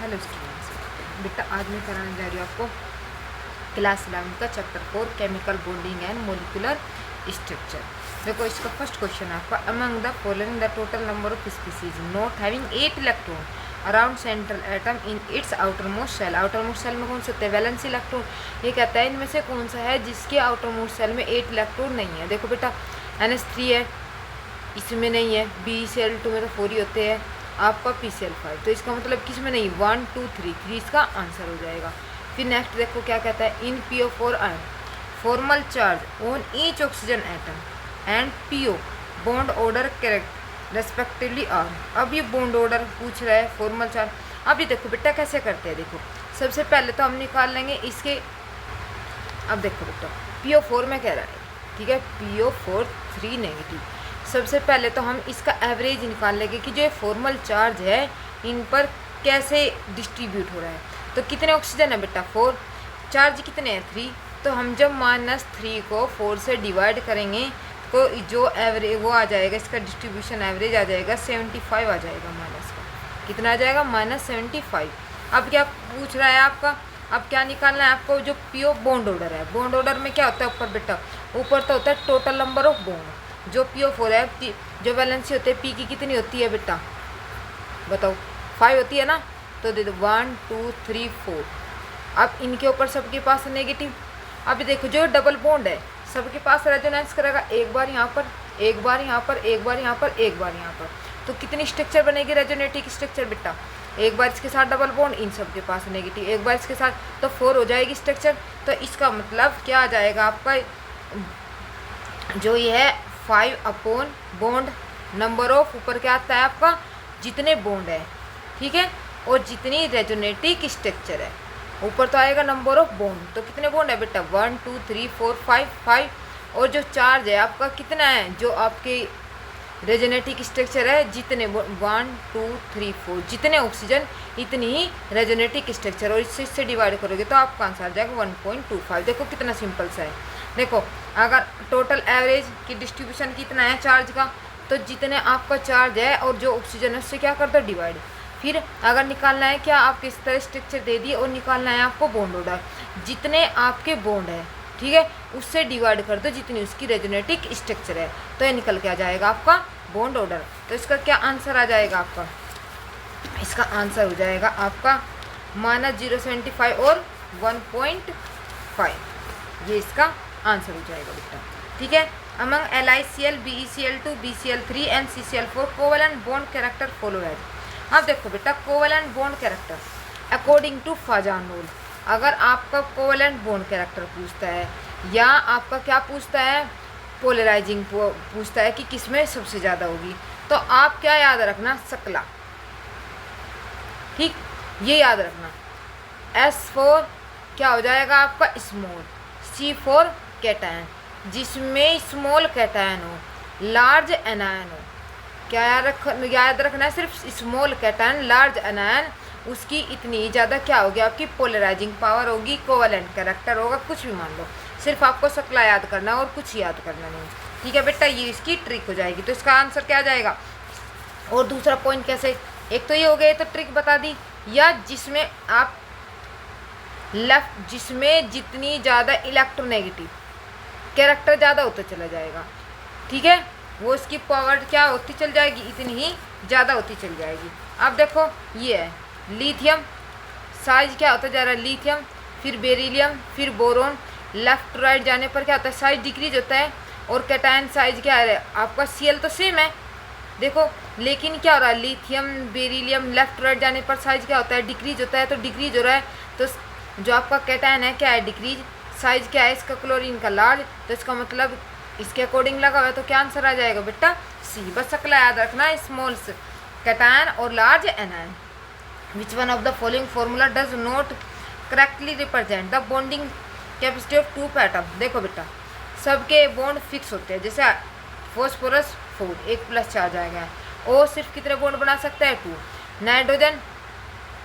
Hello students, बेटा आज मैं कराने जा रही हूँ आपको क्लास 11 का chapter 4 chemical bonding and molecular structure. देखो इसका फर्स्ट क्वेश्चन है आपका, among the following the total number of species not having 8 electron around central atom in its outer most shell. Outer most shell में कौन से होते हैं? Valency electron. ये कहता है इनमें से कौन सा है जिसके आउटर मोस्ट सेल में 8 इलेक्ट्रॉन नहीं है। देखो बेटा NH3 है, इसमें नहीं है। BeCl2 में तो 4 ही होते हैं। आपका PCl5, तो इसका मतलब किस में नहीं? 1 2 3 इसका आंसर हो जाएगा। फिर नेक्स्ट देखो क्या कहता है, in PO4 ion formal charge on each oxygen atom and PO bond order correct respectively are. अब ये बॉन्ड ऑर्डर पूछ रहा है, फॉर्मल चार्ज। अब ये देखो बेटा कैसे करते हैं। देखो सबसे पहले तो हम निकाल लेंगे इसके। अब देखो बेटा PO4 में कह रहा है, ठीक है, PO4 3 नेगेटिव। सबसे पहले तो हम इसका एवरेज निकाल लेंगे कि जो ये फॉर्मल चार्ज है इन पर कैसे डिस्ट्रीब्यूट हो रहा है। तो कितने ऑक्सीजन है बेटा? 4। चार्ज कितने हैं? 3। तो हम जब -3 को 4 से डिवाइड करेंगे तो जो एवरेज वो आ जाएगा, इसका डिस्ट्रीब्यूशन एवरेज आ जाएगा 75 आ जाएगा। माइनस का कितना आ जाएगा? -75। अब क्या पूछ रहा है आपका? अब क्या निकालना है आपको? जो PO बॉन्ड ऑर्डर है। बॉन्ड ऑर्डर में क्या होता है ऊपर बेटा? ऊपर तो होता है टोटल नंबर ऑफ बॉन्ड। जो PO4 है, जो वैलेंसी होती है P की कितनी होती है बेटा? बताओ, 5 होती है ना। तो दे दो 1 2 3 4। अब इनके ऊपर सबके पास नेगेटिव। अब देखो जो डबल बॉन्ड है सबके पास रेजोनेंस करेगा, एक बार यहाँ पर, एक बार यहाँ पर, एक बार यहाँ पर, एक बार यहाँ पर। तो कितनी स्ट्रक्चर बनेगी रेजोनेटिक स्ट्रक्चर बेटा? एक बार इसके साथ डबल बॉन्ड, इन सब के पास नेगेटिव, एक बार इसके साथ, तो 4 हो जाएगी स्ट्रक्चर। तो इसका मतलब क्या आ जाएगा आपका? जो ये है 5 अपॉन बॉन्ड नंबर ऑफ, ऊपर क्या आता है आपका? जितने बॉन्ड है, ठीक है, और जितनी रेजोनेटिक स्ट्रक्चर है। ऊपर तो आएगा नंबर ऑफ बॉन्ड। तो कितने बॉन्ड है बेटा? 1 2 3 4 5। और जो चार्ज है आपका कितना है? जो आपके रेजोनेटिक स्ट्रक्चर है, जितने 1 2 3 4 जितने ऑक्सीजन इतनी ही रेजोनेटिक स्ट्रक्चर, और इससे डिवाइड करोगे तो आपका आंसर आ जाएगा 1.25। देखो कितना सिंपल सा है। देखो अगर टोटल एवरेज की डिस्ट्रीब्यूशन कितना है चार्ज का, तो जितने आपका चार्ज है और जो ऑक्सीजन है उससे क्या कर दो? डिवाइड। फिर अगर निकालना है क्या, आप किस तरह स्ट्रक्चर दे दिए, और निकालना है आपको बॉन्ड ऑर्डर। जितने आपके बॉन्ड है, ठीक है, उससे डिवाइड कर दो जितनी उसकी रेजोनेटिक स्ट्रक्चर है, तो ये निकल के आ जाएगा आपका बॉन्ड ऑर्डर। तो इसका क्या आंसर आ जाएगा आपका? इसका आंसर हो जाएगा आपका -0.75 और 1.5। ये इसका आंसर हो जाएगा बेटा, ठीक है। Among LiCl, BeCl2, BCl3 and CCl4 covalent bond character follow है। अब देखो बेटा covalent bond character according to Fajan rule. अगर आपका कोवेलेंट बॉन्ड कैरेक्टर पूछता है, या आपका क्या पूछता है? पोलराइजिंग पूछता है कि किसमें सबसे ज़्यादा होगी, तो आप क्या याद रखना? शकला, ठीक, ये याद रखना। S4 क्या हो जाएगा आपका? स्मॉल। C4 कैटायन, जिसमें स्मॉल कैटायन हो, लार्ज एनायन हो। क्या याद रखना है? सिर्फ स्मॉल कैटायन, लार्ज एनायन, उसकी इतनी ज़्यादा क्या होगी? आपकी पोलराइजिंग पावर होगी, कोवेलेंट कैरेक्टर होगा, कुछ भी मान लो। सिर्फ आपको शकला याद करना और कुछ याद करना नहीं, ठीक है बेटा। ये इसकी ट्रिक हो जाएगी। तो इसका आंसर क्या आ जाएगा? और दूसरा पॉइंट कैसे? एक तो ये हो गया, तो ट्रिक बता दी। या जिसमें आप लेफ्ट, जिसमें जितनी ज़्यादा इलेक्ट्रोनेगेटिव कैरेक्टर ज़्यादा होता चला जाएगा, ठीक है, वो इसकी पावर क्या होती चल जाएगी? इतनी ही ज़्यादा होती चल जाएगी। अब देखो ये है लिथियम, साइज क्या होता जा रहा है? लिथियम, फिर बेरिलियम, फिर बोरोन। लेफ्ट टू राइट जाने पर क्या होता है? साइज डिक्रीज होता है। और कैटायन साइज क्या है आपका? Cl तो सेम है, देखो, लेकिन क्या हो रहा है? Lithium, beryllium, left to right जाने पर साइज क्या होता है? डिक्रीज होता है। तो डिक्रीज हो रहा है, तो जो आपका कैटायन है क्या है? डिक्रीज। साइज क्या है इसका? क्लोरीन का लार्ज। तो इसका मतलब इसके अकॉर्डिंग लगा हुआ है, तो क्या आंसर आ जाएगा बेटा? C। बस शकला याद रखना, स्मॉल कैटायन और large anion. Which one of the following formula does not correctly represent the bonding capacity of 2 atom. देखो बेटा सबके बॉन्ड फिक्स होते हैं, जैसे फॉस्फोरस 4 1+ चार्ज आ गया। ओ सिर्फ कितने बॉन्ड बना सकता है? 2। नाइट्रोजन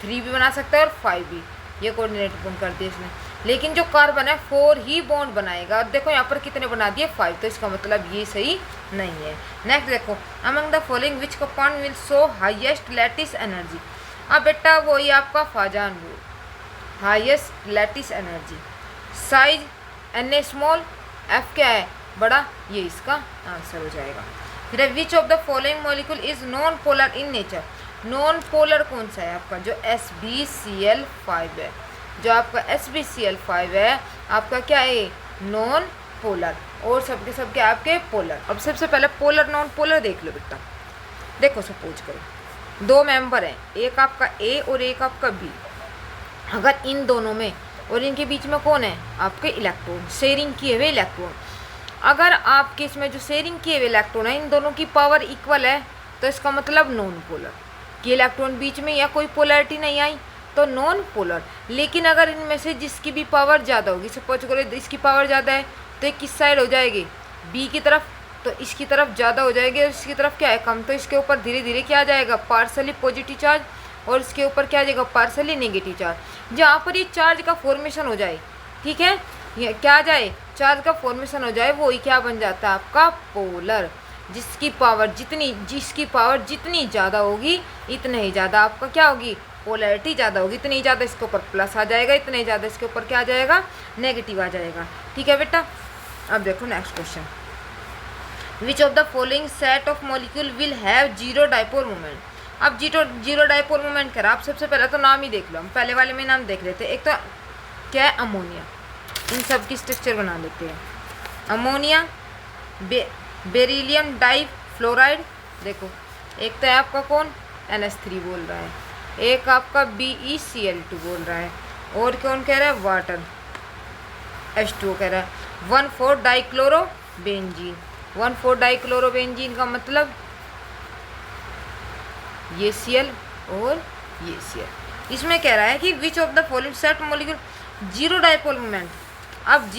3 भी बना सकता है और 5 भी, ये कोऑर्डिनेट बॉन्ड कर दिया इसने। लेकिन जो कार्बन है 4 ही बॉन्ड बनाएगा। देखो यहाँ पर कितने बना दिए? 5। तो इसका मतलब ये सही नहीं है। नेक्स्ट देखो, among the following which compound will show highest lattice energy. अब बेटा वही आपका Fajan rule, highest lattice energy, size N small, F क्या है बड़ा, ये इसका आंसर हो जाएगा। फिर which of the following molecule is non polar in nature, non polar कौन सा है आपका, जो SbCl5 है, जो आपका SbCl5 है आपका क्या है, नॉन पोलर, और सबके सब क्या आपके पोलर। अब सबसे पहले पोलर नॉन पोलर देख लो बेटा, देखो सपोज करो दो मेंबर हैं, एक आपका A और एक आपका B, अगर इन दोनों में और इनके बीच में कौन है आपके इलेक्ट्रॉन, शेयरिंग किए हुए इलेक्ट्रॉन, अगर आपके इसमें जो शेयरिंग किए हुए इलेक्ट्रॉन है इन दोनों की पावर इक्वल है तो इसका मतलब नॉन पोलर, कि इलेक्ट्रॉन बीच में या कोई पोलैरिटी नहीं आई तो नॉन पोलर। लेकिन अगर इनमें से जिसकी भी पावर ज़्यादा होगी, सपोज करो इसकी पावर ज़्यादा है तो ये किस साइड हो जाएगी, B की तरफ, तो इसकी तरफ ज़्यादा हो जाएगी और इसकी तरफ क्या है कम, तो इसके ऊपर धीरे धीरे क्या आ जाएगा पार्सली पॉजिटिव चार्ज और इसके ऊपर क्या आ जाएगा पार्सली नेगेटिव चार्ज। जहाँ पर ये चार्ज का फॉर्मेशन हो जाए, ठीक है, ये क्या आ जाए चार्ज का फॉर्मेशन हो जाए, वो ही क्या बन जाता है आपका पोलर। जिसकी पावर जितनी ज़्यादा होगी इतने ही ज़्यादा आपका क्या होगी पोलैरिटी ज़्यादा होगी, इतनी ज़्यादा इसके ऊपर प्लस आ जाएगा, इतने ज़्यादा इसके ऊपर क्या आ जाएगा नेगेटिव आ जाएगा। ठीक है बेटा, अब देखो next question, which of the following set of molecule will have zero dipole moment. अब जीरो डाइपोल मोमेंट करा, आप सबसे पहले तो नाम ही देख लो, हम पहले वाले में नाम देख लेते हैं। एक तो क्या है अमोनिया, इन सब की स्ट्रक्चर बना लेते हैं। अमोनिया, बेरिलियम डाई फ्लोराइड, देखो एक तो है आपका कौन NH3 बोल रहा है, एक आपका BeCl2 बोल रहा है, और कौन कह रहा है वाटर H2O कह रहा है। 1,4 डाइक्लोरोबेंजीन, 1,4 डाइक्लोरोबेंजीन का मतलब ये Cl और ये Cl। इसमें कह रहा है कि which of the following set molecule zero dipole moment. अब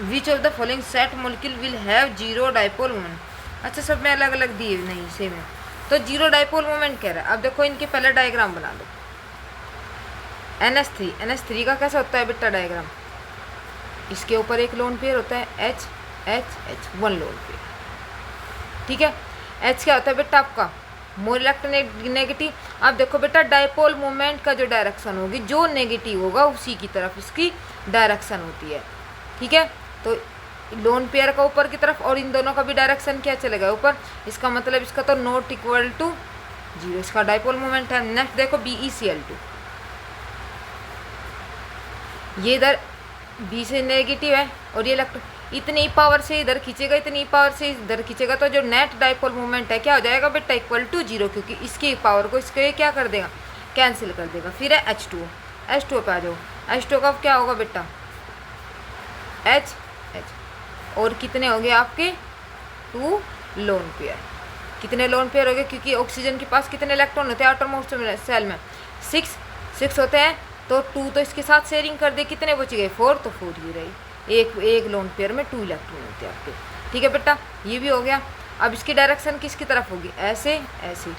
which of the following set molecule will have zero dipole moment. अच्छा सब में अलग अलग दिए नहीं सेम है, तो जीरो डाइपोल मोमेंट कह रहा है। अब देखो इनके पहले डायग्राम बना लो। NH3 का कैसा होता है बेटा डायग्राम, इसके ऊपर एक लोन पेयर होता है H H H, 1 lone pair, ठीक है। H क्या होता है बेटा आपका मोर इलेक्ट्रोनेगेटिव। अब देखो बेटा डाइपोल मोमेंट का जो डायरेक्शन होगी, जो नेगेटिव होगा उसी की तरफ इसकी डायरेक्शन होती है, ठीक है। तो लोन पेयर का ऊपर की तरफ और इन दोनों का भी डायरेक्शन क्या चलेगा ऊपर, इसका मतलब इसका तो नॉट इक्वल टू जीरो, इसका डाइपोल मोमेंट है। नेक्स्ट देखो BeCl2, ये इधर B से नेगेटिव है और ये इलेक्ट्रॉन इतनी पावर से इधर खींचेगा, इतनी पावर से इधर खींचेगा, तो जो नेट डाइपोल मोमेंट है क्या हो जाएगा बेटा इक्वल टू जीरो, क्योंकि इसकी पावर को इसके क्या कर देगा कैंसिल कर देगा। फिर है H2O पे आ जाओ। H2O का क्या होगा बेटा H H, और कितने हो गए आपके 2 लोन पेयर। कितने लोन पेयर हो गए, क्योंकि ऑक्सीजन के पास कितने इलेक्ट्रॉन होते हैं एटॉमिक सेल में 6 होते हैं, तो 2 तो इसके साथ शेयरिंग कर दे, कितने बच गए 4, तो 4 ही रही। एक लोन पेयर में 2 इलेक्ट्रॉन होते हैं आपके, ठीक है बेटा, ये भी हो गया। अब इसकी डायरेक्शन किसकी तरफ होगी, ऐसे ऐसे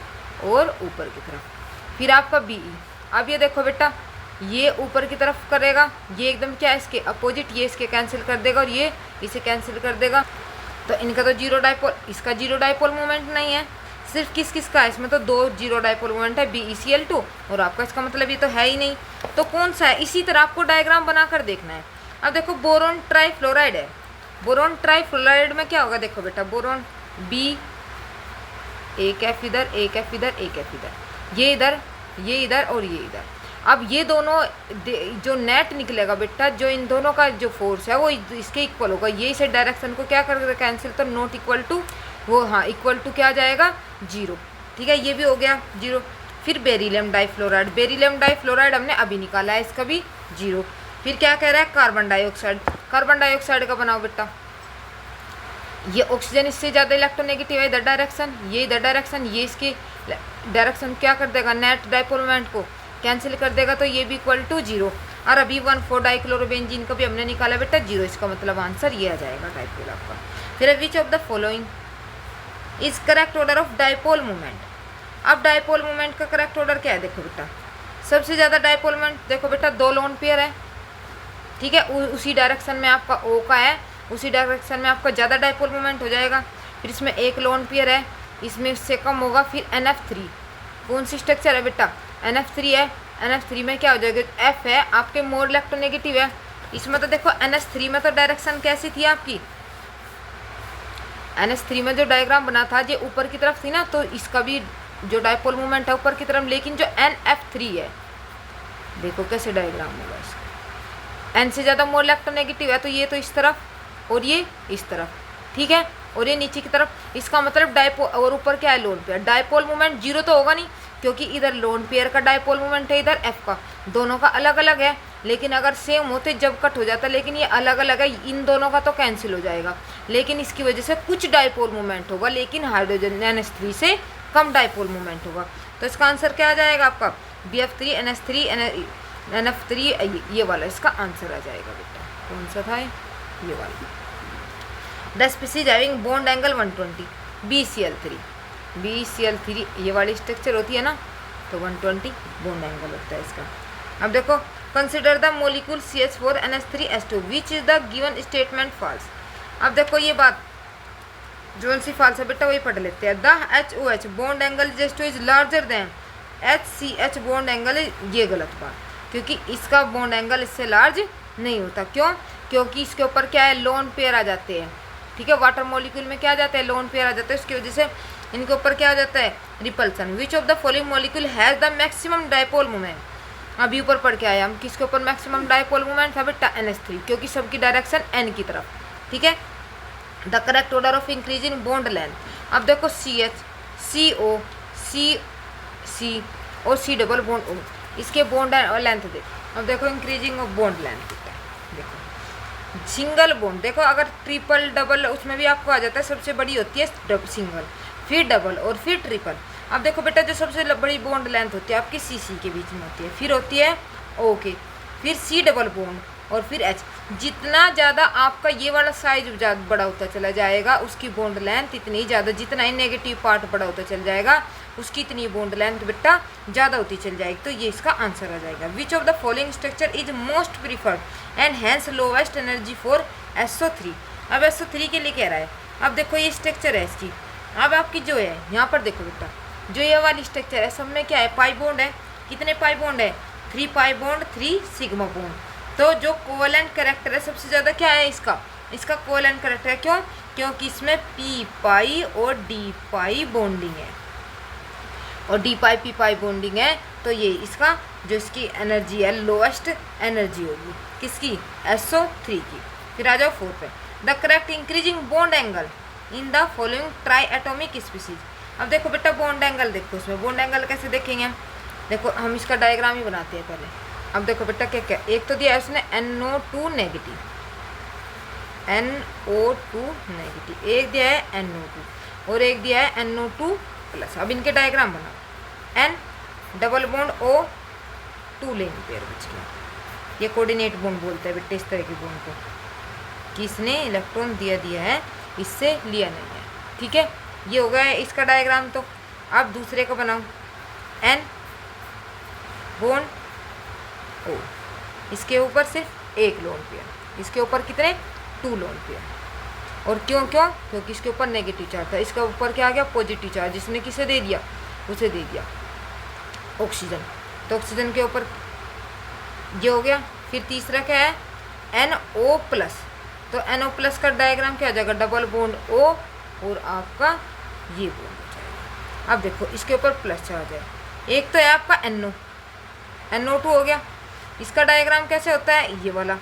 और ऊपर की तरफ। फिर आपका BE, अब ये देखो बेटा ये ऊपर की तरफ करेगा, ये एकदम क्या है इसके अपोजिट, ये इसके कैंसिल कर देगा और ये इसे कैंसिल कर देगा, तो इनका तो जीरो डाइपोल, इसका जीरो डाइपोल मोमेंट नहीं है, सिर्फ किसका है इसमें तो 2 जीरो डाइपोल मोमेंट है BeCl2 और आपका, इसका मतलब ये तो है ही नहीं, तो कौन सा है। इसी तरह आपको डायग्राम बनाकर देखना है। अब देखो बोरोन ट्राइफ्लोराइड है, बोरोन ट्राइफ्लोराइड में क्या होगा, देखो बेटा बोरोन B, एक F इधर, एक F इधर, एक F इधर, ये इधर और ये इधर। अब ये दोनों जो नेट निकलेगा बेटा, जो इन दोनों का जो फोर्स है वो इसके इक्वल होगा, ये इसे डायरेक्शन को क्या कर देगा कैंसिल, तो नॉट इक्वल टू वो हाँ इक्वल टू क्या आ जाएगा जीरो, ठीक है, ये भी हो गया जीरो। फिर बेरिलियम डाइफ्लोराइड हमने अभी निकाला है, इसका भी जीरो। फिर क्या कह रहा है कार्बन डाइऑक्साइड का बनाओ बेटा, ये ऑक्सीजन इससे ज़्यादा इलेक्ट्रोनेगेटिव है, इधर डायरेक्शन, ये इधर डायरेक्शन, ये इसकी डायरेक्शन क्या कर देगा नेट डाइपोल मोमेंट को कैंसिल कर देगा, तो ये भी इक्वल टू जीरो। और अभी 1,4 डाइक्लोरोबेंजीन का भी हमने निकाला बेटा जीरो, इसका मतलब आंसर ये आ जाएगा डाइपोल आपका। फिर which of the following is correct order of dipole moment. अब डाइपोल मोमेंट का करेक्ट ऑर्डर क्या है, देखो बेटा सबसे ज़्यादा डाइपोल मोमेंट देखो बेटा 2 लोन पेयर है, ठीक है, उसी डायरेक्शन में आपका O का है, उसी डायरेक्शन में आपका ज़्यादा डाइपोल मोमेंट हो जाएगा। फिर इसमें एक लोन पेयर है, इसमें इससे कम होगा। फिर NF3 कौन सी स्ट्रक्चर है बेटा, NF3 है। NF3 में क्या हो जाएगा, F है आपके मोर इलेक्ट्रोनेगेटिव है। इसमें तो देखो NH3 में तो डायरेक्शन कैसी थी आपकी, NH3 में जो डायग्राम बना था ये ऊपर की तरफ थी ना, तो इसका भी जो डायपोल मोमेंट है ऊपर की तरफ। लेकिन जो NF3 है देखो कैसे डायग्राम होगा इसका, N से ज़्यादा मोर इलेक्ट्रोनेगेटिव है तो ये तो इस तरफ और ये इस तरफ, ठीक है, और ये नीचे की तरफ। इसका मतलब डायपोल, और ऊपर क्या है lone pair. Dipole moment zero तो होगा नहीं क्योंकि इधर लोन पेयर का डायपोल मोमेंट है, इधर F का, दोनों का अलग अलग है। लेकिन अगर सेम होते जब कट हो जाता, लेकिन ये अलग अलग है, इन दोनों का तो कैंसिल हो जाएगा। लेकिन इसकी वजह से कुछ डायपोल मोमेंट होगा, लेकिन हाइड्रोजन NH3 से कम डायपोल मोमेंट होगा। तो इसका आंसर क्या आ जाएगा आपका, BF3 NH3 NF3, ये वाला इसका आंसर आ जाएगा बेटा। कौन सा था ये वाला। The species having bond angle 120, BCl3। BCl3 ये वाली स्ट्रक्चर होती है ना, तो 120 बॉन्ड एंगल होता है इसका। अब देखो, consider the molecule CH4 NH3 H2 which is the given statement false. अब देखो ये बात जो सी फॉल्स है बेटा वही पढ़ लेते हैं। The HOH bond angle H2 is larger than HCH bond angle, ये गलत बात, क्योंकि इसका बॉन्ड एंगल इससे लार्ज नहीं होता। क्यों, क्योंकि इसके ऊपर क्या है, लोन पेयर आ जाते हैं, ठीक है। वाटर मॉलिक्यूल में क्या आ जाता है, लोन पेयर आ जाता है, उसकी वजह से इनके ऊपर क्या आ जाता है, repulsion. Which of the following molecule has the maximum dipole moment. अभी ऊपर पढ़ के आए हम, किसके ऊपर मैक्सिमम डायपोल मोमेंट था बेटा, NH3, क्योंकि सबकी डायरेक्शन N की तरफ, ठीक है। The correct order of increasing bond length. अब देखो CH CO C और C डबल बॉन्ड O, इसके बॉन्ड लेंथ देखो। अब देखो इंक्रीजिंग ऑफ बॉन्ड लेंथ, देखो सिंगल बॉन्ड, देखो अगर ट्रिपल डबल उसमें भी आपको आ जाता है, सबसे बड़ी होती है सिंगल, फिर डबल और फिर ट्रिपल। अब देखो बेटा जो सबसे बड़ी बॉन्ड लेंथ होती है आपकी CC के बीच में होती है, फिर होती है O के, फिर C डबल बॉन्ड और फिर H। जितना ज़्यादा आपका ये वाला साइज बड़ा होता चला जाएगा उसकी बॉन्ड लेंथ इतनी ज़्यादा, जितना ही नेगेटिव पार्ट बड़ा होता चल जाएगा उसकी इतनी बॉन्ड लेंथ बेटा ज़्यादा होती चल जाएगी। तो ये इसका आंसर आ जाएगा। Which of the following structure is most preferred and has lowest energy for SO3। अब SO3 के लिए कह रहा है। अब देखो ये स्ट्रक्चर है इसकी, अब आपकी जो है यहाँ पर देखो बेटा, जो ये वाली स्ट्रक्चर है सब में क्या है, पाई बॉन्ड है। कितने पाई बॉन्ड है, 3 पाई बॉन्ड 3 सिग्मा बॉन्ड। तो जो कोवेलेंट कैरेक्टर है सबसे ज़्यादा क्या है इसका कोवेलेंट कैरेक्टर है। क्यों, क्योंकि इसमें P पाई और D पाई बॉन्डिंग है, और D पाई P पाई बॉन्डिंग है। तो ये इसका जो इसकी एनर्जी है लोएस्ट एनर्जी होगी किसकी, SO3 की। फिर आ जाओ 4 पे। The correct increasing bond angle in the following try atomic species. अब देखो बेटा बॉन्ड एंगल देखो, इसमें बॉन्ड एंगल कैसे देखेंगे हम, देखो हम इसका डायग्राम ही बनाते हैं पहले। अब देखो बेटा क्या क्या, एक तो दिया है उसने NO2 नेगेटिव, NO2 नेगेटिव, एक दिया है NO2 और एक दिया है NO2 प्लस। अब इनके डायग्राम बनाओ। N डबल बॉन्ड O 2 लेंगे पेयर बच गया। ये कोऑर्डिनेट बॉन्ड बोलते हैं बेटे इस तरह के बॉन्ड को, कि इसने इलेक्ट्रॉन दिया है इससे लिया नहीं है, ठीक है। ये हो गया इसका डायग्राम। तो अब दूसरे का बनाओ। N बॉन्ड O, इसके ऊपर सिर्फ एक लोन पेयर, इसके ऊपर कितने 2 लोन पेयर। और क्यों, क्योंकि इसके ऊपर नेगेटिव चार्ज था, इसके ऊपर क्या आ गया पॉजिटिव चार्ज, जिसने किसे दे दिया, उसे दे दिया ऑक्सीजन। तो ऑक्सीजन के ऊपर ये हो गया। फिर तीसरा क्या है NO प्लस। तो NO प्लस का डायग्राम क्या आ जाएगा, डबल बॉन्ड O और आपका ये बॉन्ड हो जाएगा। अब देखो इसके ऊपर प्लस चार्ज है, एक तो है आपका NO2 हो गया। इसका डायग्राम कैसे होता है, ये वाला।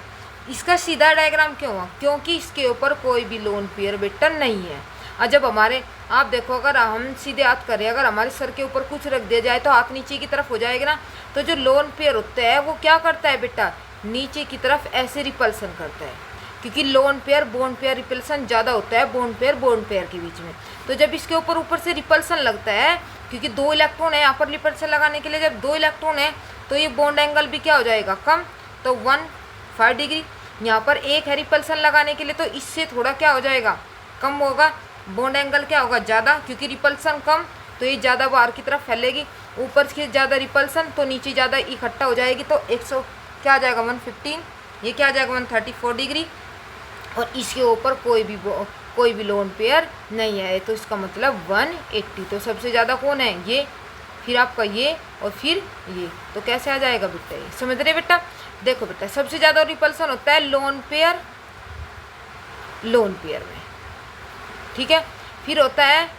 इसका सीधा डायग्राम क्यों हुआ, क्योंकि इसके ऊपर कोई भी लोन पेयर बेटा नहीं है। और जब हमारे आप देखो अगर हम सीधे हाथ करें, अगर हमारे सर के ऊपर कुछ रख दिया जाए तो हाथ नीचे की तरफ हो जाएगा ना। तो जो लोन पेयर होता है वो क्या करता है बेटा, नीचे की तरफ ऐसे रिपल्सन करता है, क्योंकि lone pair bond pair repulsion ज़्यादा होता है बॉन्ड पेयर के बीच में। तो जब इसके ऊपर से रिपल्सन लगता है, क्योंकि 2 इलेक्ट्रॉन है यहाँ पर रिपल्सन लगाने के लिए, जब 2 इलेक्ट्रॉन है तो ये बॉन्ड एंगल भी क्या हो जाएगा, कम। तो 1 डिग्री। यहाँ पर एक है रिपल्सन लगाने के लिए, तो इससे थोड़ा क्या हो जाएगा, कम होगा। बॉन्ड एंगल क्या होगा, ज़्यादा, क्योंकि रिपल्सन कम तो ये ज़्यादा बाहर की तरफ फैलेगी। ऊपर से ज़्यादा रिपल्सन तो नीचे ज़्यादा इकट्ठा हो जाएगी। तो 100 क्या आ जाएगा 115, ये क्या आ जाएगा 134 डिग्री। और इसके ऊपर कोई भी लोन पेयर नहीं है, तो इसका मतलब 180। तो सबसे ज़्यादा कौन है ये। फिर आपका ये और फिर ये, तो कैसे आ जाएगा बेटा ये, समझ रहे बेटा। देखो बेटा सबसे ज़्यादा रिपल्सन होता है लोन पेयर में, ठीक है, फिर होता है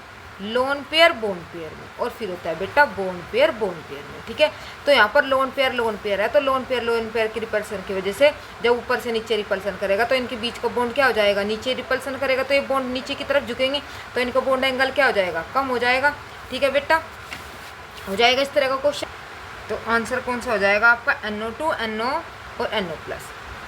लोन पेयर बॉन्ड पेयर में, और फिर होता है बेटा बॉन्ड पेयर में, ठीक है। तो यहाँ पर लोन पेयर है, तो लोन पेयर की रिपल्सन की वजह से जब ऊपर से नीचे रिपल्सन करेगा तो इनके बीच का बॉन्ड क्या हो जाएगा, नीचे रिपल्सन करेगा तो ये बॉन्ड नीचे की तरफ झुकेंगे, तो इनका बॉन्ड एंगल क्या हो जाएगा, कम हो जाएगा, ठीक है बेटा, हो जाएगा इस तरह का क्वेश्चन। तो आंसर कौन सा हो जाएगा आपका, NO2 NO और NO+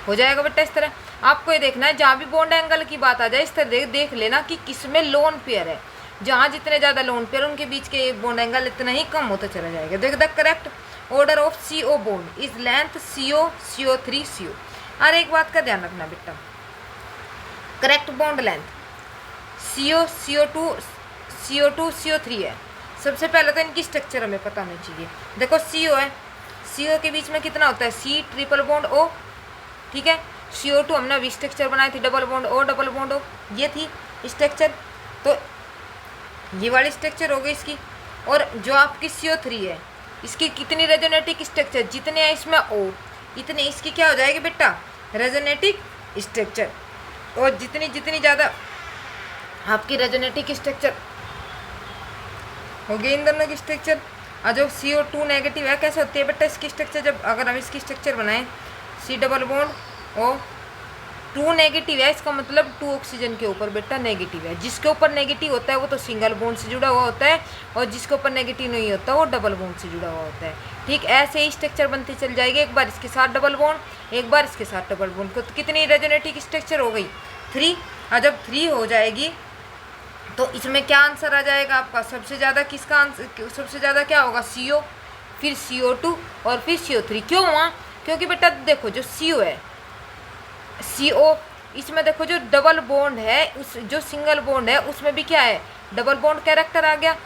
हो जाएगा बेटा इस तरह। आपको ये देखना है जहाँ भी बॉन्ड एंगल की बात आ जाए इस तरह देख लेना कि किसमें लोन पेयर है, जहाँ जितने ज़्यादा लोन पेयर उनके बीच के बॉन्ड एंगल इतना ही कम होता चला जाएगा। देख the correct order of CO bond is length CO CO3 CO। और एक बात का ध्यान रखना बेटा, correct bond length CO CO2 CO3 है। सबसे पहले तो इनकी स्ट्रक्चर हमें पता होनी चाहिए। देखो CO है, CO के बीच में कितना होता है, C ट्रिपल बॉन्ड O, ठीक है। CO2 हमने अभी स्ट्रक्चर बनाई थी डबल बॉन्ड O, ये थी स्ट्रक्चर, तो ये वाली स्ट्रक्चर हो गई इसकी। और जो आपकी CO3 है इसकी कितनी रेजोनेटिक स्ट्रक्चर, जितने हैं इसमें O इतने इसकी क्या हो जाएगी बेटा, रेजोनेटिक स्ट्रक्चर। और जितनी ज़्यादा आपकी रेजोनेटिक स्ट्रक्चर हो गई इन दोनों की स्ट्रक्चर। और जो CO2 नेगेटिव है कैसे होती है बेटा इसकी स्ट्रक्चर, जब अगर हम इसकी स्ट्रक्चर बनाएं C double bond O 2 negative है, इसका मतलब 2 ऑक्सीजन के ऊपर बेटा नेगेटिव है। जिसके ऊपर नेगेटिव होता है वो तो सिंगल बॉन्ड से जुड़ा हुआ होता है, और जिसके ऊपर नेगेटिव नहीं होता वो डबल बॉन्ड से जुड़ा हुआ होता है, ठीक। ऐसे ही स्ट्रक्चर बनती चल जाएगी, एक बार इसके साथ डबल बॉन्ड, एक बार इसके साथ डबल बॉन्ड, तो कितनी रेजोनेटिक स्ट्रक्चर हो गई 3। और जब 3 हो जाएगी तो इसमें क्या आंसर आ जाएगा आपका, सबसे ज़्यादा किसका आंसर, सबसे ज़्यादा क्या होगा CO, फिर CO2 और फिर CO3। क्यों हुआ, क्योंकि बेटा देखो जो CO है CO, इसमें देखो जो डबल बॉन्ड है उस जो सिंगल बॉन्ड है उसमें भी क्या है, डबल बॉन्ड कैरेक्टर आ गया,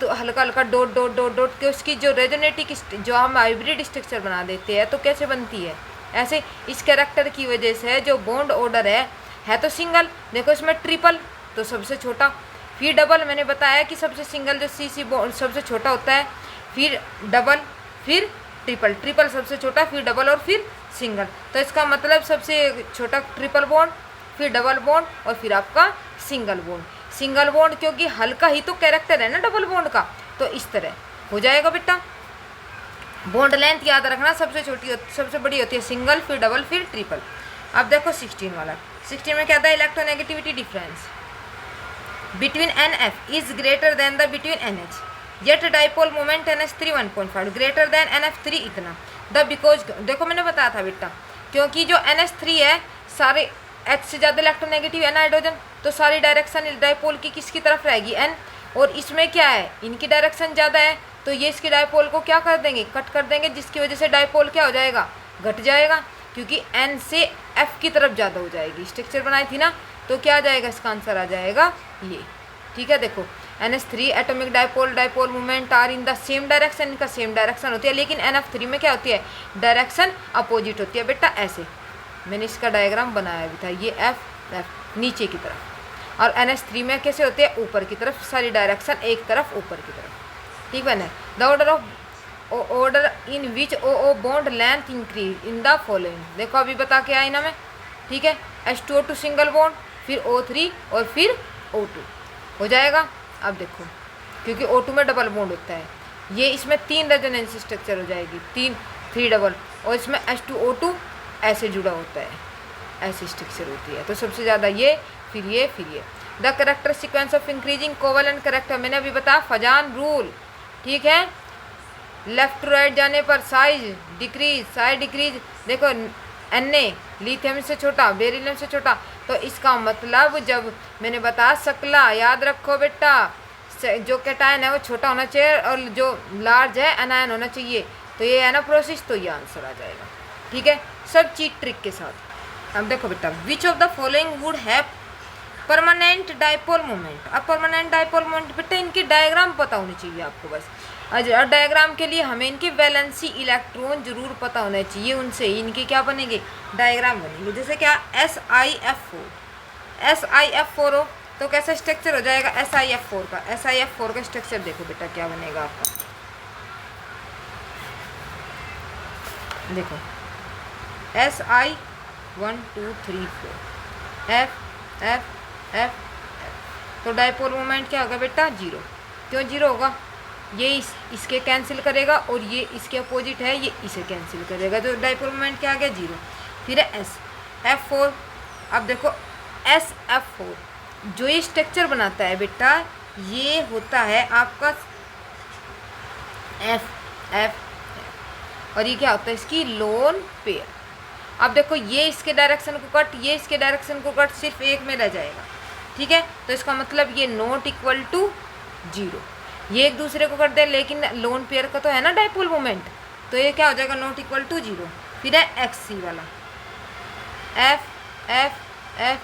तो हल्का हल्का डॉट डॉट डॉट डॉट के उसकी जो रेजोनेटिक जो हम हाइब्रिड स्ट्रक्चर बना देते हैं तो कैसे बनती है, ऐसे इस कैरेक्टर की वजह से जो बॉन्ड ऑर्डर है तो सिंगल, देखो इसमें ट्रिपल तो सबसे छोटा, फिर डबल मैंने बताया कि सबसे सिंगल जो CC बॉन्ड सबसे छोटा होता है, फिर डबल, फिर ट्रिपल सबसे छोटा, फिर डबल और फिर सिंगल। तो इसका मतलब सबसे छोटा ट्रिपल बॉन्ड, फिर डबल बॉन्ड और फिर आपका सिंगल बॉन्ड क्योंकि हल्का ही तो कैरेक्टर है ना डबल बॉन्ड का, तो इस तरह हो जाएगा बेटा। बॉन्ड लेंथ याद रखना सबसे बड़ी होती है सिंगल, फिर डबल, फिर ट्रिपल। अब देखो 16 वाला, 16 में क्या था, electronegativity difference between NF is greater than the between NH, yet dipole moment NH3 1.5 greater than NF3 इतना द बिकॉज। देखो मैंने बताया था बेटा, क्योंकि जो NH3 है सारे H से ज़्यादा इलेक्ट्रोनेगेटिव है नाइट्रोजन, तो सारी डायरेक्शन डाइपोल की किसकी तरफ रहेगी, N, और इसमें क्या है इनकी डायरेक्शन ज़्यादा है तो ये इसकी डाइपोल को क्या कर देंगे, कट कर देंगे, जिसकी वजह से डाइपोल क्या हो जाएगा, घट जाएगा, क्योंकि N से F की तरफ ज़्यादा हो जाएगी। स्ट्रक्चर बनाई थी ना, तो क्या आ जाएगा, इसका आंसर आ जाएगा ये, ठीक है। देखो NH3 atomic dipole movement are in the same direction, इनका सेम डायरेक्शन होती है, लेकिन NF3 में क्या होती है, डायरेक्शन अपोजिट होती है बेटा। ऐसे मैंने इसका डायग्राम बनाया भी था, ये F नीचे की तरफ, और NH3 में कैसे होते हैं, ऊपर की तरफ, सारी डायरेक्शन एक तरफ ऊपर की तरफ, ठीक है ना। The order in which O bond length increase in the following, देखो अभी बता के आई ना मैं, ठीक है। H2O2 सिंगल बॉन्ड, फिर O3 और फिर O2 हो जाएगा। अब देखो क्योंकि O2 में डबल बॉन्ड होता है, ये इसमें 3 रेजोनेंस स्ट्रक्चर हो जाएगी, 3 डबल, और इसमें H2O2 ऐसे जुड़ा होता है, ऐसी स्ट्रक्चर होती है, तो सबसे ज़्यादा ये, फिर ये, फिर ये। The character sequence of increasing covalent character, मैंने अभी बताया फजान रूल, ठीक है। लेफ्ट टू राइट जाने पर साइज डिक्रीज, देखो Na लिथियम से छोटा, बेरिलियम से छोटा, तो इसका मतलब जब मैंने बताया सकला, याद रखो बेटा, जो कैटायन है वो छोटा होना चाहिए और जो लार्ज है एनायन होना चाहिए, तो ये है ना प्रोसेस, तो ये आंसर आ जाएगा, ठीक है, सब चीट ट्रिक के साथ। अब देखो बेटा, विच of the following would have permanent dipole moment. अब परमानेंट डाइपोल मोमेंट बेटा इनकी डायग्राम पता होनी चाहिए आपको बस, और डायग्राम के लिए हमें इनकी वैलेंसी इलेक्ट्रॉन जरूर पता होना चाहिए, उनसे इनके क्या बनेंगे, डायग्राम बनेंगे। जैसे क्या SiF4 हो तो कैसा स्ट्रक्चर हो जाएगा, SiF4 का स्ट्रक्चर देखो बेटा क्या बनेगा आपका, देखो SI 1 2 3 4 F F F, तो डायपोल मोमेंट क्या होगा बेटा? जीरो। क्यों जीरो होगा? ये इसके कैंसिल करेगा और ये इसके अपोजिट है, ये इसे कैंसिल करेगा, तो डायपोल मोमेंट क्या आ गया? जीरो। फिर है S F4। अब देखो SF4 जो ये स्ट्रक्चर बनाता है बेटा, ये होता है आपका F F, और ये क्या होता है? इसकी लोन पेयर। अब देखो ये इसके डायरेक्शन को कट, ये इसके डायरेक्शन को कट, सिर्फ एक में रह जाएगा, ठीक है। तो इसका मतलब ये नॉट इक्वल टू जीरो, ये एक दूसरे को कर दे, लेकिन लोन पेयर का तो है ना डायपोल मोमेंट, तो ये क्या हो जाएगा? Not equal to zero. फिर है XC वाला F F F,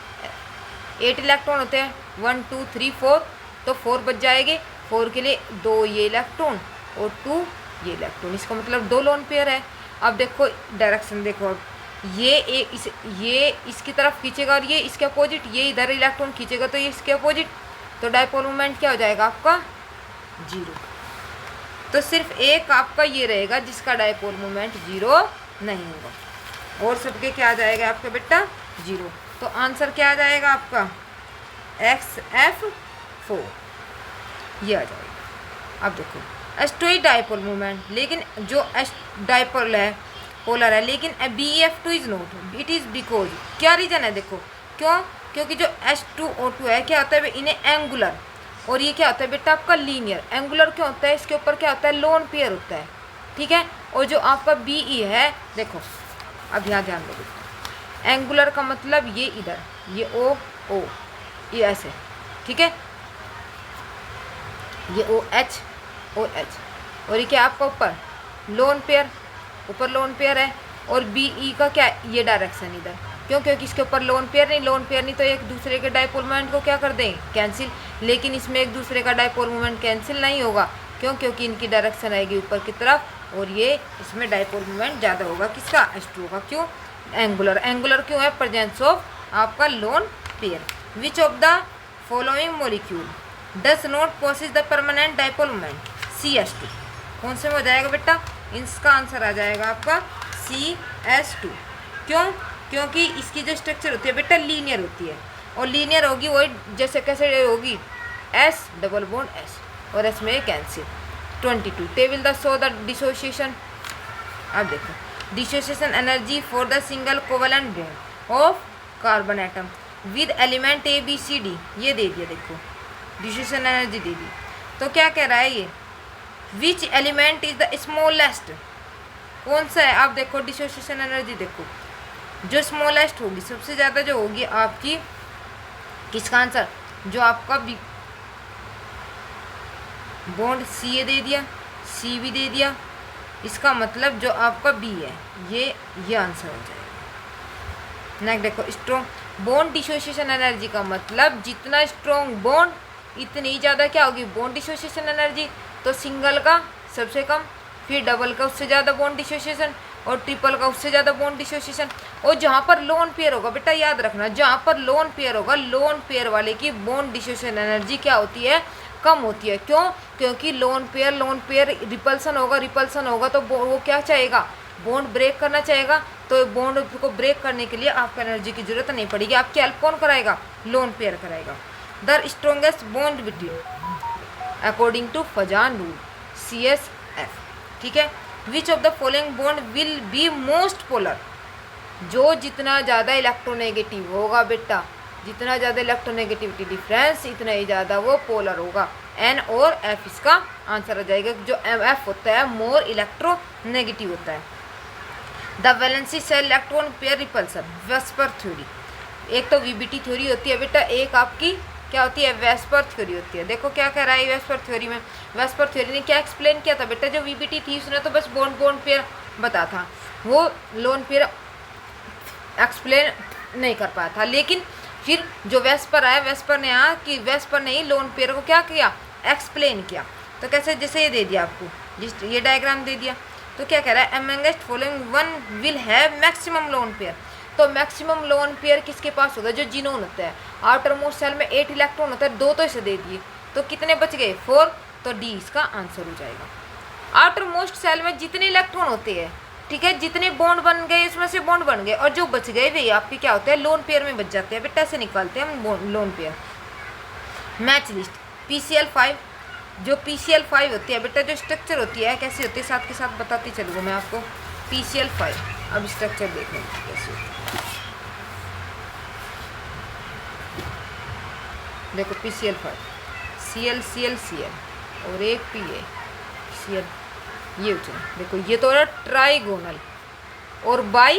8 इलेक्ट्रॉन होते हैं, 1 2 3 4, तो 4 बच जाएंगे, 4 के लिए 2 ये इलेक्ट्रॉन और 2 ये इलेक्ट्रॉन, इसका मतलब 2 लोन पेयर है। अब देखो डायरेक्शन देखो, अब ये इसकी तरफ खींचेगा और ये इसके अपोजिट, ये इधर इलेक्ट्रॉन खींचेगा तो ये इसके अपोजिट, तो डायपोल मोमेंट क्या हो जाएगा आपका? जीरो। तो सिर्फ एक आपका ये रहेगा जिसका डायपोल मोमेंट जीरो नहीं होगा, और सबके क्या आ जाएगा आपका बेटा? जीरो। तो आंसर क्या आ जाएगा आपका? XF4 ये आ जाएगा। अब देखो एस्टोइड डायपोल मोमेंट, लेकिन जो डायपोल है पोलर है, लेकिन BF2 is not, it is because, क्या रीज़न है? देखो क्यों? क्योंकि जो H2O2 है क्या होता है? इन्हें एंगुलर, और ये क्या होता है बेटा? आपका लीनियर। एंगुलर क्यों होता है? इसके ऊपर क्या होता है? लोन पेयर होता है, ठीक है। और जो आपका BE है, देखो अब यहाँ ध्यान दो बेटा, एंगुलर का मतलब ये इधर, ये O ये ऐसे, ठीक है, ये OH OH, और ये क्या आपका ऊपर लोन पेयर, ऊपर लोन पेयर है, और BE का क्या? ये डायरेक्शन इधर, क्यों? क्योंकि इसके ऊपर लोन पेयर नहीं तो एक दूसरे के डायपोल मोमेंट को क्या कर देंगे? कैंसिल। लेकिन इसमें एक दूसरे का डायपोल मोमेंट कैंसिल नहीं होगा, क्यों? क्योंकि इनकी डायरेक्शन आएगी ऊपर की तरफ, और ये इसमें डायपोल मोमेंट ज़्यादा होगा, किसका? H2O का। क्यों? एंगुलर। एंगुलर क्यों है? प्रेजेंस ऑफ आपका lone pair. Which of the following molecule does not possess the permanent dipole moment? CS2। कौन से में हो जाएगा बेटा? इसका आंसर आ जाएगा आपका CS2। क्यों? क्योंकि इसकी जो स्ट्रक्चर होती है बेटा लीनियर होती है, और लीनियर होगी वही जैसे कैसे होगी? S डबल बॉन्ड S, और S में cancel. 22 table the show the dissociation. अब देखो dissociation energy for the single covalent bond of carbon atom with element ABCD, ये दे दिया, देखो डिसोसिएशन एनर्जी दे दी। तो क्या कह रहा है ये? Which element is the smallest? कौन सा है? आप देखो डिसोसिएशन एनर्जी देखो, जो स्मॉलेस्ट होगी, सबसे ज़्यादा जो होगी आपकी, किसका आंसर? जो आपका बॉन्ड C दे दिया, C भी दे दिया, इसका मतलब जो आपका B है, ये आंसर हो जाएगा। नेक्स्ट देखो स्ट्रॉन्ग बॉन्ड डिसोसिएशन एनर्जी का मतलब जितना स्ट्रॉन्ग बॉन्ड इतनी ज़्यादा क्या होगी? Bond dissociation energy. तो सिंगल का सबसे कम, फिर डबल का उससे ज़्यादा बॉन्ड डिसोसिएशन, और ट्रिपल का उससे ज़्यादा बॉन्ड डिसोसिएशन। और जहाँ पर लोन पेयर होगा बेटा, याद रखना, जहाँ पर लोन पेयर होगा, लोन पेयर वाले की बॉन्ड डिसोसिएशन एनर्जी क्या होती है? कम होती है। क्यों? क्योंकि लोन पेयर रिपल्सन होगा तो वो क्या चाहेगा? बॉन्ड ब्रेक करना चाहेगा, तो बॉन्ड को ब्रेक करने के लिए आपको एनर्जी की जरूरत नहीं पड़ेगी। आपकी हेल्प कौन कराएगा? लोन पेयर कराएगा। The strongest bond between according to Fajan rule CSF, ठीक है। Which of the following bond will be most polar? जो जितना ज़्यादा इलेक्ट्रोनेगेटिव होगा बेटा, जितना ज़्यादा इलेक्ट्रोनेगेटिविटी डिफरेंस, इतना ही ज़्यादा वो पोलर होगा। N और F इसका आंसर आ जाएगा। जो F होता है मोर इलेक्ट्रोनेगेटिव होता है। The valency cell electron pair repulsion VSEPR theory. एक तो VBT थ्योरी होती है बेटा, एक आपकी क्या होती है? वेस्पर थ्योरी होती है। देखो क्या कह रहा है वेस्पर थ्योरी में? वेस्पर थ्योरी ने क्या एक्सप्लेन किया था बेटा? जो VBT थी उसने तो बस बॉन्ड पेयर बता था, वो लोन पेयर एक्सप्लेन नहीं कर पाया था। लेकिन फिर जो वेस्पर आया, वेस्पर ने आया कि वेस्पर ने ही लोन पेयर को क्या किया? एक्सप्लेन किया। तो कैसे? जैसे ये दे दिया आपको, जिस ये डायग्राम दे दिया, तो क्या कह रहा है? Amongst following one will have maximum lone pair. तो मैक्सिमम लोन पेयर किसके पास होता है? जो जिनोन होता है। आउटर मोस्ट सेल में 8 इलेक्ट्रॉन होता है, 2 तो इसे दे दिए, तो कितने बच गए? 4। तो D इसका आंसर हो जाएगा। आउटर मोस्ट सेल में जितने इलेक्ट्रॉन होते हैं, ठीक है, जितने बॉन्ड बन गए इसमें से बॉन्ड बन गए, और जो बच गए वे आपके क्या होते हैं, लोन पेयर में बच जाते हैं। बेटा ऐसे निकालते हैं हम lone pair. Match list PCl5, जो PCl5 होती है बेटा, जो स्ट्रक्चर होती है कैसी होती है, साथ के साथ बताती चलूँगा मैं आपको। PCl5 अब स्ट्रक्चर देख लें कैसी होती है। देखो PCl5 ClClCl और एक PaCl, ये देखो ये तो है ट्राइगोनल और बाई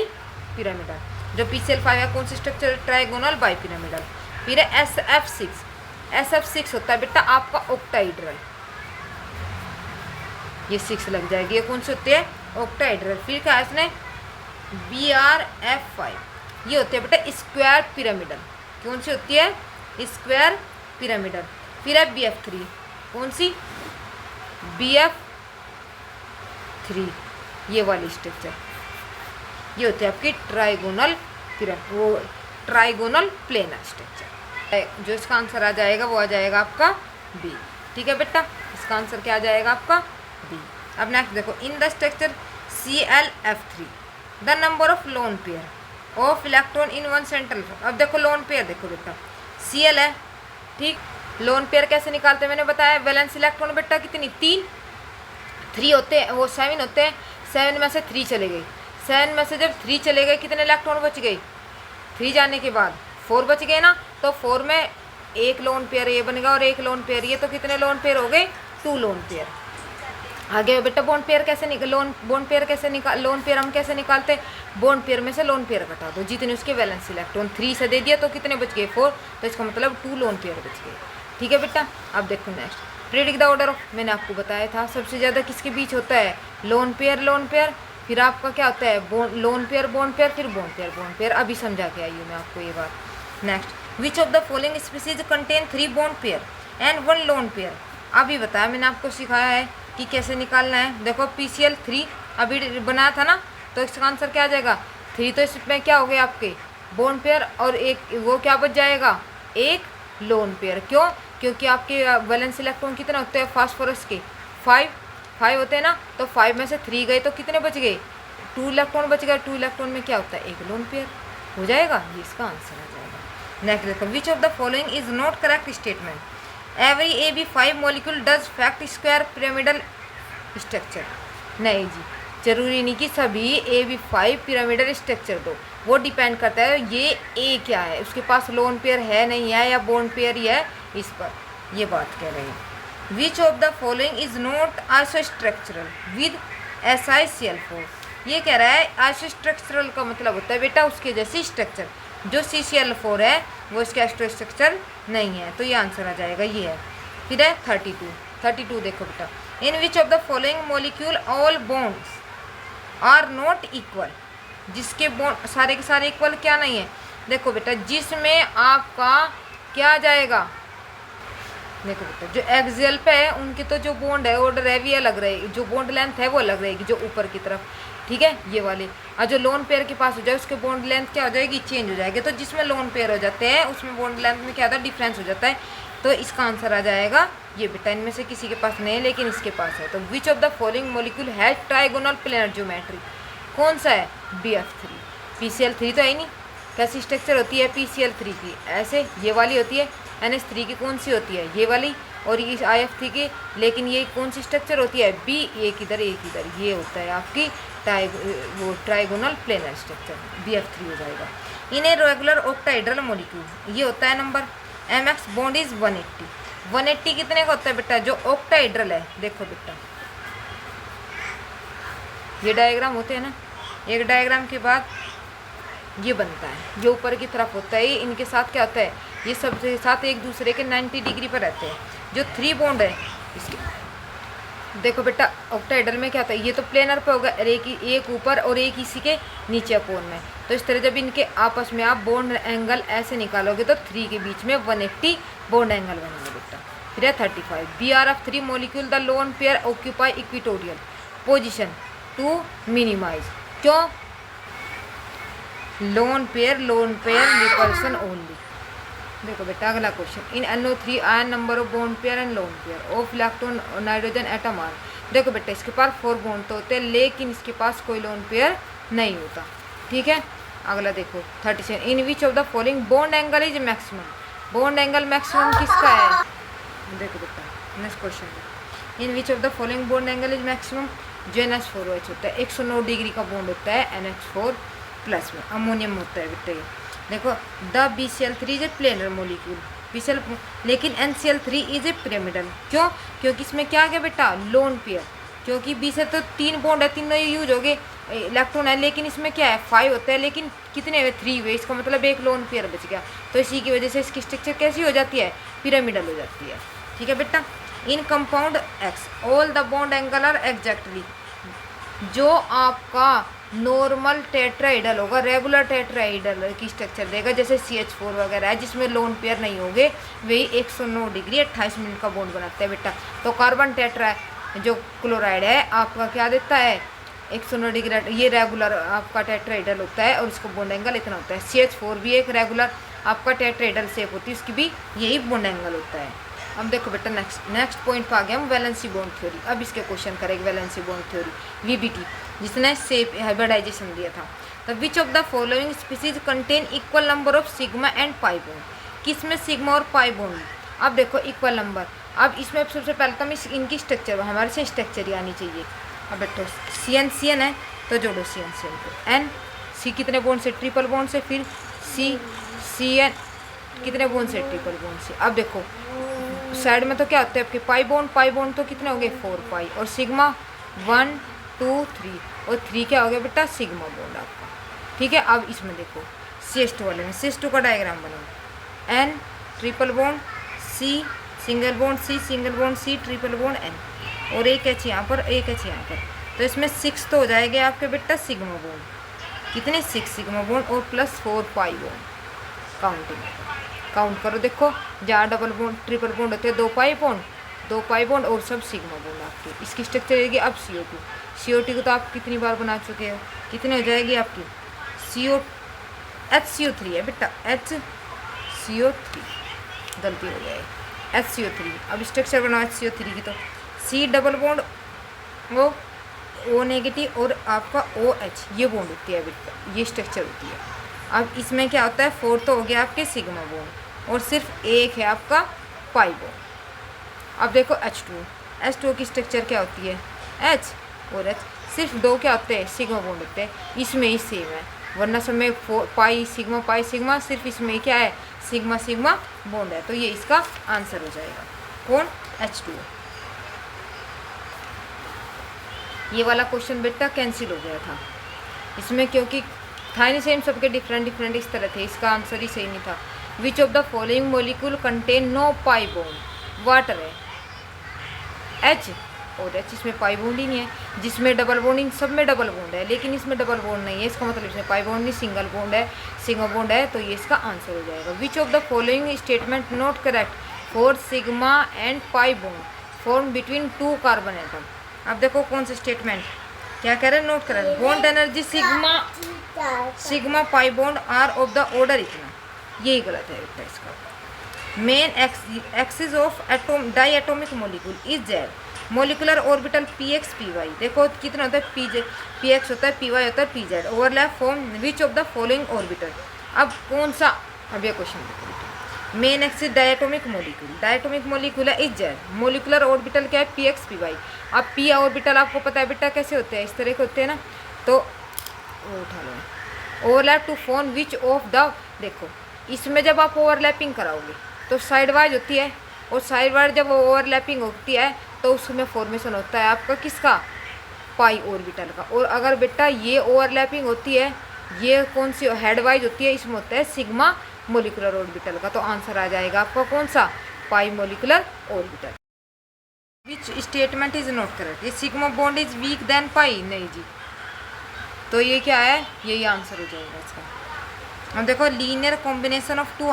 पिरामिडल। जो PCl5 है कौन सी स्ट्रक्चर, ट्राइगोनल बाई पिरामिडल। फिर है SF6 होता है बेटा आपका ऑक्टाइड्रल, ये 6 लग जाएगी, ये कौन सी होती है, ऑक्टाइड्रल। फिर क्या है इसने BrF5, ये होती है बेटा स्क्वायर पिरामिडल, कौन सी होती है, स्क्वायर पिरामिडल। फिर है BF3, कौन सी, BF3, ये वाली स्ट्रक्चर, ये होती है आपकी ट्राइगोनल ट्राइगोनल प्लेनर स्ट्रक्चर। जो इसका आंसर आ जाएगा वो आ जाएगा आपका बी। ठीक है बेटा, इसका आंसर क्या आ जाएगा आपका बी। अब नेक्स्ट देखो, in the structure ClF3 the number of loan pair of electron in one central. अब देखो लोन पेयर देखो बेटा, Cl है, ठीक। लोन पेयर कैसे निकालते हैं मैंने बताया, वैलेंस इलेक्ट्रॉन बेटा कितनी, 3 होते हैं, वो 7 होते हैं, 7 में से 3 चले गए, 7 में से जब 3 चले गए कितने इलेक्ट्रॉन बच गए, 3 जाने के बाद 4 बच गए ना, तो 4 में एक लोन पेयर ये बनेगा और एक लोन पेयर ये, तो कितने लोन पेयर हो गए, 2 लोन पेयर। आगे बेटा बॉन्ड पेयर कैसे बॉन्ड पेयर कैसे लोन पेयर हम कैसे निकालते हैं, बॉन्ड पेयर में से लोन पेयर घटा दो, जितने उसके वैलेंस इलेक्ट्रॉन 3 से दे दिया तो कितने बच गए, 4, तो इसका मतलब 2 लोन पेयर बच गए। ठीक है बेटा, अब देखो next, predict the order of, मैंने आपको बताया था सबसे ज़्यादा किसके बीच होता है, लोन पेयर, फिर आपका क्या होता है, लोन पेयर बॉन्ड पेयर, फिर बॉन्ड पेयर। अभी समझा के आई हूँ मैं आपको ये बात। Next, which of the following species contain 3 bond pair and 1 lone pair. अभी बताया मैंने आपको, सिखाया है कि कैसे निकालना है। देखो PCl3 अभी बनाया था ना, तो इसका आंसर क्या आ जाएगा, 3, तो इसमें क्या हो गए आपके बॉन्ड पेयर और एक वो क्या बच जाएगा, एक लोन पेयर। क्यों, क्योंकि आपके वैलेंस इलेक्ट्रॉन कितने होते हैं फास्फोरस के, 5 होते हैं ना, तो 5 में से 3 गए तो कितने बच गए, 2 इलेक्ट्रॉन बच गए। 2 इलेक्ट्रॉन में क्या होता है, एक लोन पेयर हो जाएगा, ये इसका आंसर आ जाएगा। नेक्स्ट देखो, विच of the following is not correct statement, every AB5 molecule does fact square pyramidal structure. नहीं जी, जरूरी नहीं कि सभी AB5 पिरामिडल स्ट्रक्चर दो, वो डिपेंड करता है ये A क्या है, उसके पास लोन पेयर है नहीं है या बॉन्ड पेयर ही है, इस पर ये बात कह रहे हैं। Which of the following is not isostructural with SiCl4। ये कह रहा है आइसोस्ट्रक्चरल का मतलब होता है बेटा उसके जैसी स्ट्रक्चर, जो CCl4 है वो इसका स्ट्रक्चर नहीं है, तो ये आंसर आ जाएगा, ये है। फिर है 32 देखो बेटा, in which of the following molecule all bonds are not equal. जिसके बॉन्ड सारे के सारे इक्वल क्या नहीं है, देखो बेटा जिसमें आपका क्या आ जाएगा, देखो बेटा जो एक्सियल पे है उनकी तो जो बॉन्ड है ऑर्डर है भी अलग रहेगी, जो बॉन्ड लेंथ है वो अलग रहेगी, जो ऊपर की तरफ, ठीक है ये वाली। और जो लोन पेयर के पास हो जाए उसके बॉन्ड लेंथ क्या हो जाएगी, चेंज हो जाएगी। तो जिसमें लोन पेयर हो जाते हैं उसमें बॉन्ड लेंथ में क्या होता है, डिफरेंस हो जाता है, तो इसका आंसर आ जाएगा ये बेटा। इनमें से किसी के पास नहीं है लेकिन इसके पास है। तो विच of the following molecule has trigonal planar geometry, कौन सा है, BF3। PCl3 तो है ही नहीं, कैसी स्ट्रक्चर होती है PCl3 की, ऐसे ये वाली होती है। NH3 की कौन सी होती है, ये वाली, और इस IF3 की, लेकिन ये कौन सी स्ट्रक्चर होती है, B, एक इधर एक इधर, ये होता है आपकी ट्राइगोनल प्लेनर स्ट्रक्चर, BF3 हो जाएगा। इन ए रेगुलर ऑक्टाइड्रल मॉलिक्यूल, ये होता है नंबर MX बॉन्ड इज 180 कितने का होता है बेटा, जो ऑक्टाइड्रल है। देखो बेटा ये डायग्राम होते हैं ना, एक डायग्राम के बाद ये बनता है, जो ऊपर की तरफ होता है इनके साथ क्या होता है, ये सबके साथ एक दूसरे के 90 डिग्री पर रहते हैं। जो 3 बॉन्ड है इसके, देखो बेटा ऑक्टाइडल में क्या होता है, ये तो प्लेनर पे होगा, एक ऊपर और एक इसी के नीचे कोण में। तो इस तरह जब इनके आपस में आप बॉन्ड एंगल ऐसे निकालोगे तो 3 के बीच में 180 बॉन्ड एंगल बनेंगे बेटा। फिर है 35, BrF3 molecule the lone pair occupy equatorial position to minimize. क्यों, लोन पेयर रिपल्सन ओनली। देखो बेटा अगला question, in NO3 ion number of bond pair and lone pair of electron nitrogen atom are. देखो बेटा इसके पास 4 बॉन्ड तो होते हैं, लेकिन इसके पास कोई लोन पेयर नहीं होता। ठीक है, अगला देखो 37, in which of the following bond angle is maximum. Bond angle maximum किसका है? देखो बेटा next question, in which of the following bond angle is maximum, जो NH4OH होता है 109 डिग्री का बॉन्ड होता है NH4 प्लस में, अमोनियम होता है बेटा ये। देखो the BCl3 is a planar molecule, BCl, लेकिन NCl3 इज ए पिरामिडल। क्यों? क्योंकि इसमें क्या है बेटा, लोन पेयर, क्योंकि बी से तो 3 बॉन्ड है, तीनों यूज हो गए, इलेक्ट्रॉन है, लेकिन इसमें क्या है 5 होता है, लेकिन कितने हुए 3 हुए, इसका मतलब एक लोन पेयर बच गया। तो इसी की वजह से इसकी स्ट्रक्चर कैसी हो जाती है, पिरामिडल हो जाती है। ठीक है बेटा, in compound X all the bond angle are exactly, जो आपका नॉर्मल टेट्राइडल होगा, रेगुलर टेट्राइडल की स्ट्रक्चर देगा, जैसे CH4 वगैरह है जिसमें लोन पेयर नहीं होंगे, वही 109 डिग्री 28 मिनट का बॉन्ड बनाते हैं बेटा। तो कार्बन टेट्रा जो क्लोराइड है आपका क्या देता है 109 डिग्री, ये रेगुलर आपका टेट्राइडल होता है और इसको बॉन्ड एंगल इतना होता है। CH4 भी एक रेगुलर आपका टेट्राइडल शेप होती है, उसकी भी यही बॉन्ड एंगल होता है। अब देखो बेटा नेक्स्ट पॉइंट पर आ गया हम वैलेंसी बॉन्ड थ्योरी। अब इसके क्वेश्चन करेंगे वैलेंसी बॉन्ड थ्योरी, VBT, जिसने शेप हाइब्रिडाइजेशन दिया था। तो विच of the following species contain equal number of sigma and pi bond, किसमें सिग्मा और पाई बॉन्ड। अब देखो इक्वल नंबर, अब इसमें सबसे पहले तो हम इनकी स्ट्रक्चर हमारे से स्ट्रक्चर ही आनी चाहिए। अब बेटो CN है तो जोड़ो CN को, N C कितने बॉन्ड से, ट्रिपल बॉन्ड से, फिर CN कितने बॉन्ड से, ट्रिपल बॉन्ड से। अब देखो साइड में तो क्या होता है आपके पाई बॉन्ड तो कितने हो गए 4 पाई, और सिग्मा 1 2 3 और 3 क्या हो गया बेटा सिग्मा बॉन्ड आपका। ठीक है, अब इसमें देखो CH2 वाले में CH2 का डायग्राम बनाओ, N triple bond, C single bond, C single bond, C triple bond, N और एक एच यहाँ पर, एक एच यहाँ पर। तो इसमें 6 तो हो जाएंगे आपके बेटा सिग्मा बॉन्ड, कितने 6 सिग्मा बॉन्ड और प्लस 4 पाई बॉन्ड। काउंट करो, देखो जहाँ डबल बॉन्ड ट्रिपल बॉन्ड होते हैं 2 पाई बॉन्ड और सब सिग्मा बॉन्ड आपके। इसकी स्ट्रक्चर रहेगी अब CO2 को तो आप कितनी बार बना चुके हो, कितने हो जाएगी आपकी HCO3 है बेटा, HCO3 गलती हो जाएगी HCO3। अब स्ट्रक्चर बनाओ HCO3 की, तो C double bond O negative और आपका OH ये बॉन्ड होती है बेटा, ये स्ट्रक्चर होती है। अब इसमें क्या होता है 4 तो हो गया आपके सिग्मा बॉन्ड और सिर्फ एक है आपका पाई बॉन्ड। अब देखो H2 की स्ट्रक्चर क्या होती है H और H, सिर्फ 2 क्या होते हैं सिग्मा बॉन्ड होते हैं, इसमें ही सेम है, वरना सब में पाई सिग्मा, सिर्फ इसमें क्या है सिग्मा बॉन्ड है। तो ये इसका आंसर हो जाएगा कौन H2। ये वाला क्वेश्चन बेटा कैंसिल हो गया था इसमें, क्योंकि था नहीं सेम, सबके डिफरेंट इस तरह थे, इसका आंसर ही सही नहीं था। Which of the following molecule contain no pi bond, water है H और H, इसमें पाई बॉन्ड ही नहीं है, जिसमें डबल बॉन्डिंग सब में डबल बॉन्ड है, लेकिन इसमें डबल बॉन्ड नहीं है, इसका मतलब इसमें पाई बॉन्ड नहीं सिंगल बॉन्ड है, सिग्मा बॉन्ड है, तो ये इसका आंसर हो जाएगा। Which of the following statement not correct for sigma and pi bond form between 2 carbon atom. अब देखो कौन सा स्टेटमेंट क्या कह रहे हैं, नोट करें, bond energy sigma pi bond are of the order इतना, यही गलत है बेटा इसका। Main axis of atom diatomic molecule is Z, molecular orbital px py, देखो कितना होता है px होता है, py होता है pz, overlap form which of the following orbital. अब कौन सा, अब ये क्वेश्चन देखो बेटा, मेन एक्सिस डायटोमिक मोलिक्यूल है इज जेड, मोलिकुलर ऑर्बिटल क्या है px py। अब p ऑर्बिटल आपको पता है बेटा कैसे होते हैं, इस तरह के होते हैं ना, तो वो उठा लो, overlap to form which of the, देखो इसमें जब आप ओवरलैपिंग कराओगे तो साइड वाइज होती है, और साइड वाइज जब ओवरलैपिंग होती है तो उसमें फॉर्मेशन होता है आपका किसका पाई ऑर्बिटल का। और अगर बेटा ये ओवरलैपिंग होती है, ये कौन सी हेड वाइज होती है, इसमें होता है सिग्मा मोलिकुलर ऑर्बिटल का, तो आंसर आ जाएगा आपका कौन सा pi molecular orbital. Which statement is not correct, ये sigma bond is weak than pi, नहीं जी, तो ये क्या है, यही आंसर हो जाएगा इसका। अब देखो linear combination of 2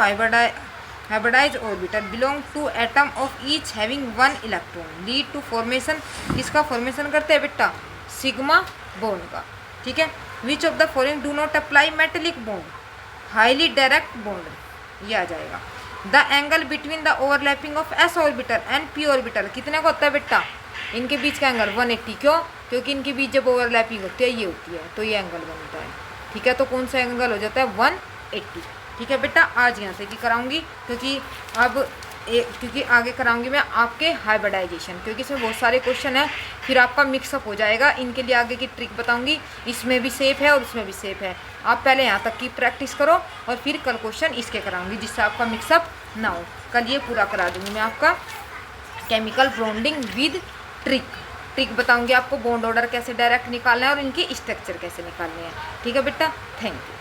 hybridized orbital belong to atom of each having 1 electron lead to formation, किसका फॉर्मेशन करते हैं बेटा सिग्मा बॉन्ड का। ठीक है, which of the following do not apply metallic bond, highly direct bond, ये आ जाएगा। The angle between the overlapping of s orbital and p orbital कितने का होता है बेटा इनके बीच का एंगल 180, क्यों? क्योंकि इनके बीच जब ओवरलैपिंग होती है ये होती है, तो ये एंगल बनता है। ठीक है, तो कौन सा एंगल हो जाता है? 180। ठीक है बेटा, आज यहाँ से की कराऊंगी, क्योंकि आगे कराऊंगी मैं आपके हाइब्रिडाइजेशन, क्योंकि इसमें बहुत सारे क्वेश्चन हैं, फिर आपका मिक्सअप हो जाएगा। इनके लिए आगे की ट्रिक बताऊंगी, इसमें भी सेफ है और उसमें भी सेफ है। आप पहले यहाँ तक की प्रैक्टिस करो और फिर कल क्वेश्चन इसके कराऊंगी, जिससे आपका मिक्सअप ना हो। कल ये पूरा करा दूंगी मैं आपका केमिकल बॉन्डिंग विद ट्रिक बताऊंगी आपको, बॉन्ड ऑर्डर कैसे डायरेक्ट निकालना है और इनकी स्ट्रक्चर कैसे निकालने हैं। ठीक है बेटा, थैंक यू।